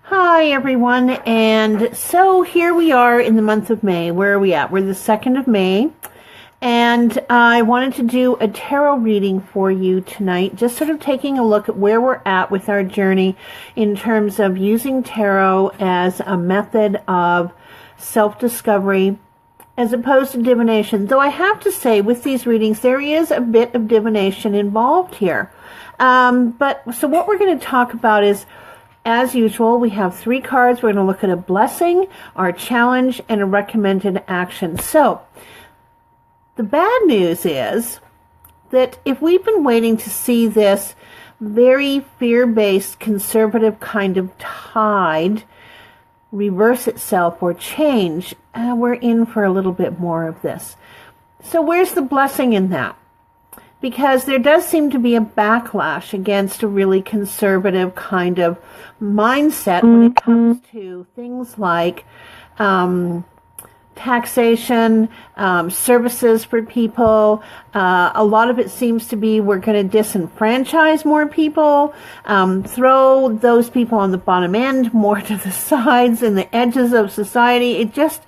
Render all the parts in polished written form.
Hi, everyone. And so here we are in the month of May. Where are we at? We're the 2nd of May. And I wanted to do a tarot reading for you tonight, just sort of taking a look at where we're at with our journey in terms of using tarot as a method of self-discovery as opposed to divination. Though I have to say, with these readings, there is a bit of divination involved here. So what we're going to talk about is, as usual, we have 3 cards. We're going to look at a blessing, our challenge, and a recommended action. So, the bad news is that if we've been waiting to see this very fear-based, conservative kind of tide reverse itself or change, we're in for a little bit more of this. So where's the blessing in that? Because there does seem to be a backlash against a really conservative kind of mindset when it comes to things like taxation, services for people. A lot of it seems to be we're going to disenfranchise more people, throw those people on the bottom end more to the sides and the edges of society. It just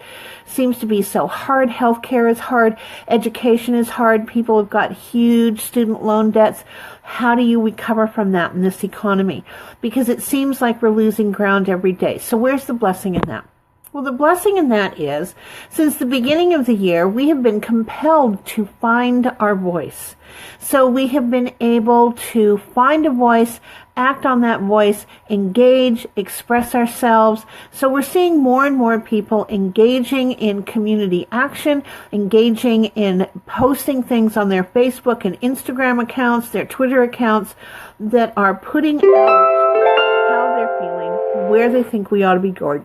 seems to be so hard. Healthcare is hard. Education is hard. People have got huge student loan debts. How do you recover from that in this economy? Because it seems like we're losing ground every day. So where's the blessing in that? Well, the blessing in that is, since the beginning of the year, we have been compelled to find our voice. So we have been able to find a voice, act on that voice, engage, express ourselves. So we're seeing more and more people engaging in community action, engaging in posting things on their Facebook and Instagram accounts, their Twitter accounts, that are putting out how they're feeling, where they think we ought to be going.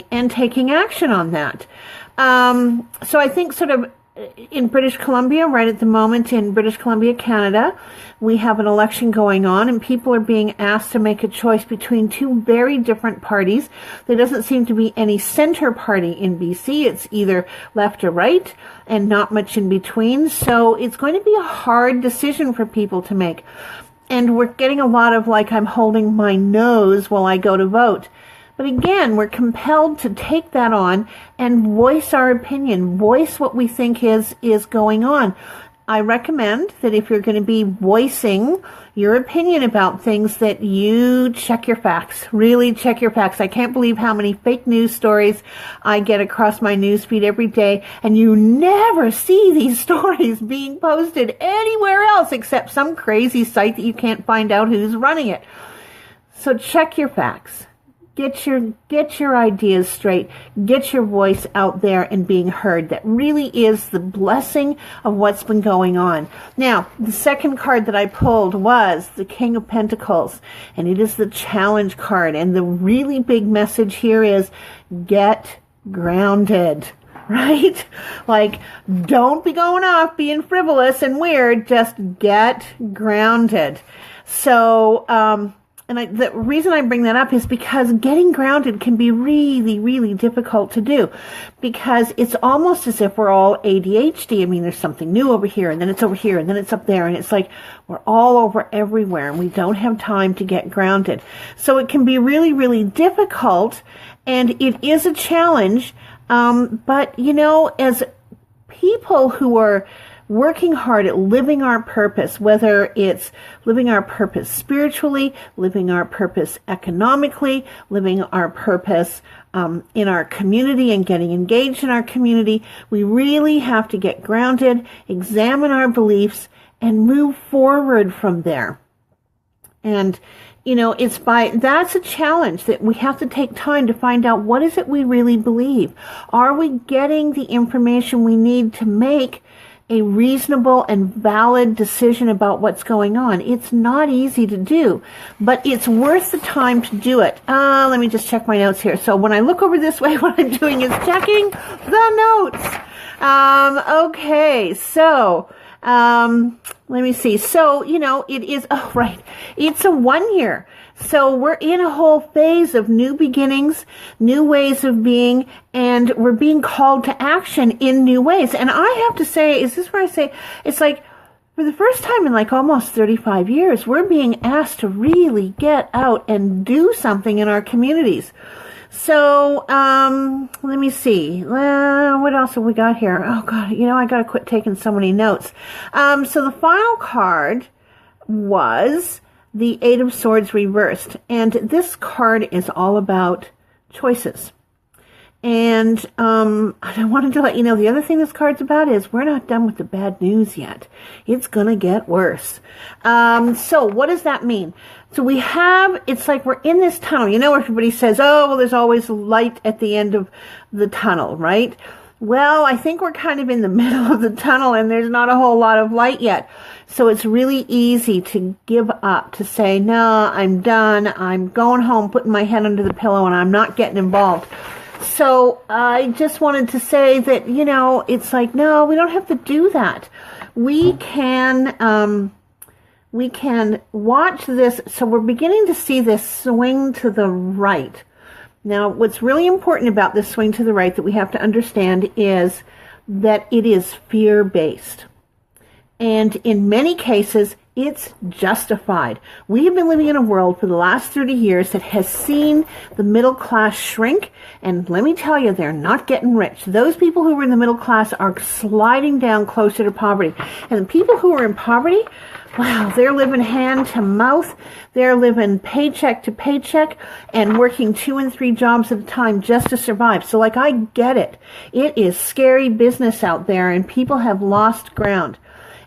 And taking action on that. So I think sort of in British Columbia, right at the moment in British Columbia, Canada, we have an election going on and people are being asked to make a choice between 2 very different parties. There doesn't seem to be any center party in BC. It's either left or right and not much in between. So it's going to be a hard decision for people to make. And we're getting a lot of like, I'm holding my nose while I go to vote. But again, we're compelled to take that on and voice our opinion, voice what we think is going on. I recommend that if you're going to be voicing your opinion about things, that you check your facts, really check your facts. I can't believe how many fake news stories I get across my news feed every day, and you never see these stories being posted anywhere else except some crazy site that you can't find out who's running it. So check your facts. Get your ideas straight. Get your voice out there and being heard. That really is the blessing of what's been going on. Now, the second card that I pulled was the King of Pentacles, and it is the challenge card. And the really big message here is get grounded. Right? Like, don't be going off being frivolous and weird. Just get grounded. So, the reason I bring that up is because getting grounded can be really, really difficult to do, because it's almost as if we're all ADHD. I mean, there's something new over here, and then it's over here, and then it's up there, and it's like we're all over everywhere, and we don't have time to get grounded. So it can be really, really difficult, and it is a challenge. But, as people who are working hard at living our purpose, whether it's living our purpose spiritually, living our purpose economically, living our purpose in our community and getting engaged in our community, we really have to get grounded, examine our beliefs, and move forward from there. And that's a challenge, that we have to take time to find out, what is it we really believe? Are we getting the information we need to make a reasonable and valid decision about what's going on? It's not easy to do, but it's worth the time to do it. Let me just check my notes here. So when I look over this way, what I'm doing is checking the notes. Okay, so let me see. So, it is, it's a 1 year. So we're in a whole phase of new beginnings, new ways of being, and we're being called to action in new ways. And I have to say, is this where I say, it's like, For the first time in like almost 35 years, we're being asked to really get out and do something in our communities. So, let me see. What else have we got here? Oh God, I gotta quit taking so many notes. So the final card was the Eight of Swords reversed. And this card is all about choices. And I wanted to let you know the other thing this card's about is we're not done with the bad news yet. It's going to get worse. So what does that mean? So it's like we're in this tunnel. Everybody says, oh, well, there's always light at the end of the tunnel, right? Well, I think we're kind of in the middle of the tunnel and there's not a whole lot of light yet. So it's really easy to give up, to say, no, I'm done. I'm going home, putting my head under the pillow, and I'm not getting involved. So I just wanted to say that, it's like, no, we don't have to do that. We can watch this. So we're beginning to see this swing to the right. Now, what's really important about this swing to the right that we have to understand is that it is fear-based. And in many cases, it's justified. We have been living in a world for the last 30 years that has seen the middle class shrink. And let me tell you, they're not getting rich. Those people who were in the middle class are sliding down closer to poverty. And the people who are in poverty, wow, they're living hand to mouth. They're living paycheck to paycheck and working 2 and 3 jobs at a time just to survive. So I get it. It is scary business out there and people have lost ground.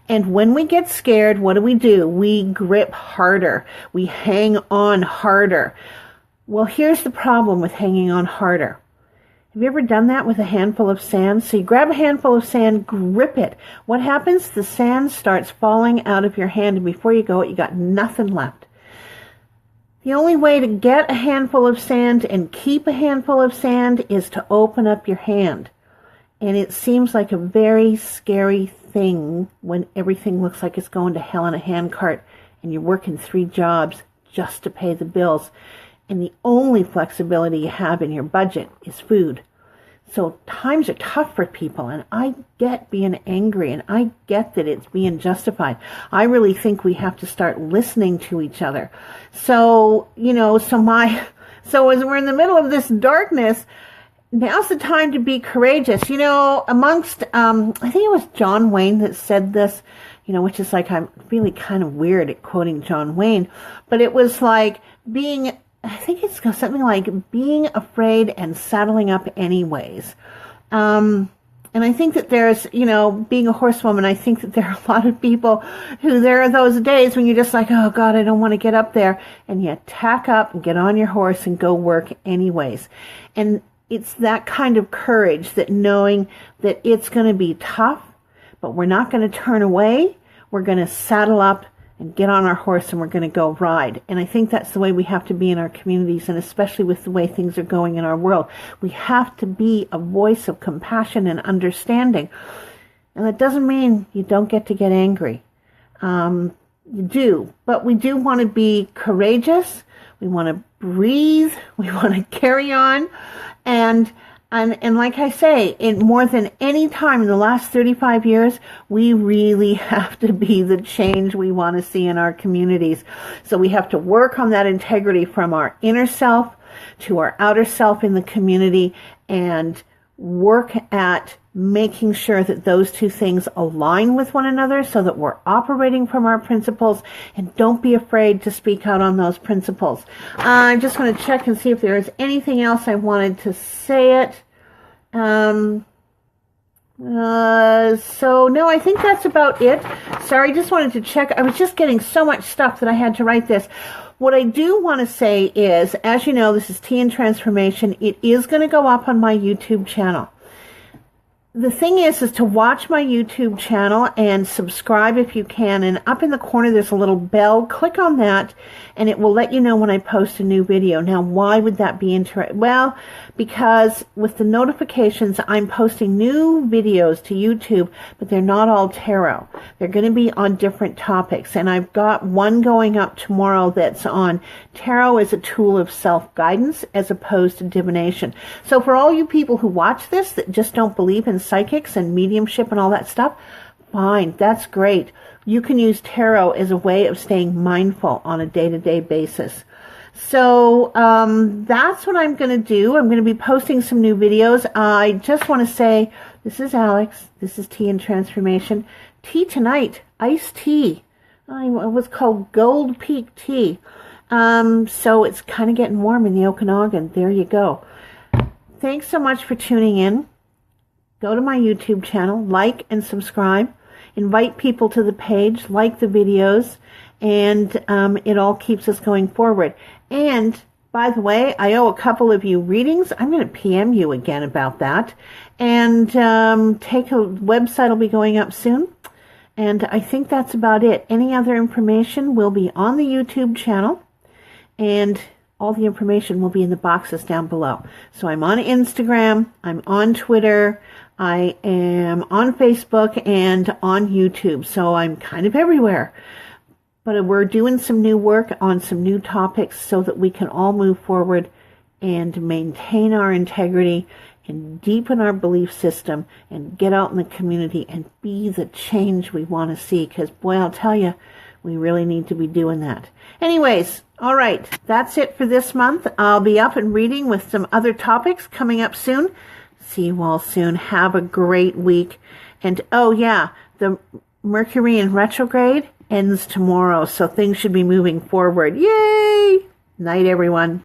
And when we get scared, what do? We grip harder. We hang on harder. Well, here's the problem with hanging on harder. Have you ever done that with a handful of sand? So you grab a handful of sand, grip it. What happens? The sand starts falling out of your hand, and before you go, you got nothing left. The only way to get a handful of sand and keep a handful of sand is to open up your hand. And it seems like a very scary thing when everything looks like it's going to hell in a handcart and you're working 3 jobs just to pay the bills. And the only flexibility you have in your budget is food. So times are tough for people, and I get being angry, and I get that it's being justified. I really think we have to start listening to each other. So, so as we're in the middle of this darkness, now's the time to be courageous. Amongst, I think it was John Wayne that said this, which is like, I'm really kind of weird at quoting John Wayne, but it was like I think it's something like being afraid and saddling up anyways. And I think that there's, being a horsewoman, I think that there are a lot of people who there are those days when you're just like, oh God, I don't want to get up there. And you tack up and get on your horse and go work anyways. And it's that kind of courage, that knowing that it's going to be tough, but we're not going to turn away. We're going to saddle up and get on our horse and we're going to go ride. And I think that's the way we have to be in our communities, and especially with the way things are going in our world. We have to be a voice of compassion and understanding. And that doesn't mean you don't get to get angry. You do, but we do want to be courageous. We want to breathe. We want to carry on. And like I say, in more than any time in the last 35 years, we really have to be the change we want to see in our communities. So we have to work on that integrity from our inner self to our outer self in the community, and work at making sure that those two things align with one another so that we're operating from our principles, and don't be afraid to speak out on those principles. I just want to check and see if there is anything else I wanted to say it. So no, I think that's about it. Sorry, just wanted to check. I was just getting so much stuff that I had to write this. What I do want to say is, as you know, this is Tea and Transformation. It is going to go up on my YouTube channel. The thing is to watch my YouTube channel and subscribe if you can. And up in the corner, there's a little bell. Click on that, and it will let you know when I post a new video. Now, why would that be interesting? Well, because with the notifications, I'm posting new videos to YouTube, but they're not all tarot. They're going to be on different topics. And I've got one going up tomorrow that's on tarot as a tool of self-guidance as opposed to divination. So for all you people who watch this that just don't believe in psychics and mediumship and all that stuff, fine, that's great. you can use tarot as a way of staying mindful on a day-to-day basis. So that's what I'm going to do. I'm going to be posting some new videos. I just want to say, this is Alex. This is Tea and Transformation. Tea tonight, iced tea. It was called Gold Peak Tea. So it's kind of getting warm in the Okanagan. There you go. Thanks so much for tuning in. Go to my YouTube channel, like and subscribe. Invite people to the page, like the videos, and it all keeps us going forward. And by the way, I owe a couple of you readings. I'm going to PM you again about that. And take a website will be going up soon. And I think that's about it. Any other information will be on the YouTube channel. And all the information will be in the boxes down below. So I'm on Instagram. I'm on Twitter. I am on Facebook and on YouTube. So I'm kind of everywhere. But we're doing some new work on some new topics so that we can all move forward and maintain our integrity and deepen our belief system and get out in the community and be the change we want to see. Because, boy, I'll tell you, we really need to be doing that. Anyways, all right, that's it for this month. I'll be up and reading with some other topics coming up soon. See you all soon. Have a great week. And, oh, yeah, the Mercury in retrograde ends tomorrow, so things should be moving forward. Yay! Night, everyone.